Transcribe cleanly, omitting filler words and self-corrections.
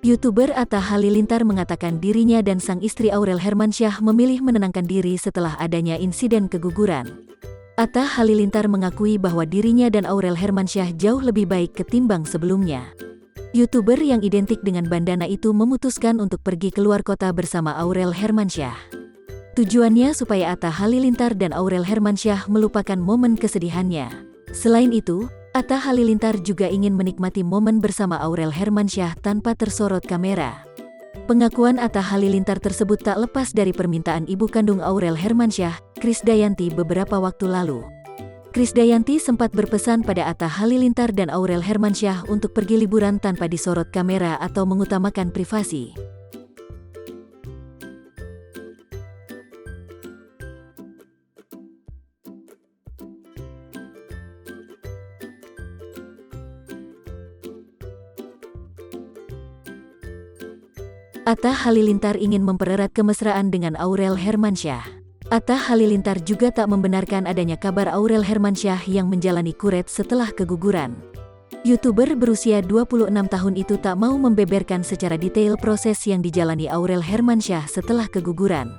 YouTuber Atta Halilintar mengatakan dirinya dan sang istri Aurel Hermansyah memilih menenangkan diri setelah adanya insiden keguguran. Atta Halilintar mengakui bahwa dirinya dan Aurel Hermansyah jauh lebih baik ketimbang sebelumnya. YouTuber yang identik dengan bandana itu memutuskan untuk pergi keluar kota bersama Aurel Hermansyah. Tujuannya supaya Atta Halilintar dan Aurel Hermansyah melupakan momen kesedihannya. Selain itu, Atta Halilintar juga ingin menikmati momen bersama Aurel Hermansyah tanpa tersorot kamera. Pengakuan Atta Halilintar tersebut tak lepas dari permintaan ibu kandung Aurel Hermansyah, Krisdayanti, beberapa waktu lalu. Krisdayanti sempat berpesan pada Atta Halilintar dan Aurel Hermansyah untuk pergi liburan tanpa disorot kamera atau mengutamakan privasi. Atta Halilintar ingin mempererat kemesraan dengan Aurel Hermansyah. Atta Halilintar juga tak membenarkan adanya kabar Aurel Hermansyah yang menjalani kuret setelah keguguran. YouTuber berusia 26 tahun itu tak mau membeberkan secara detail proses yang dijalani Aurel Hermansyah setelah keguguran.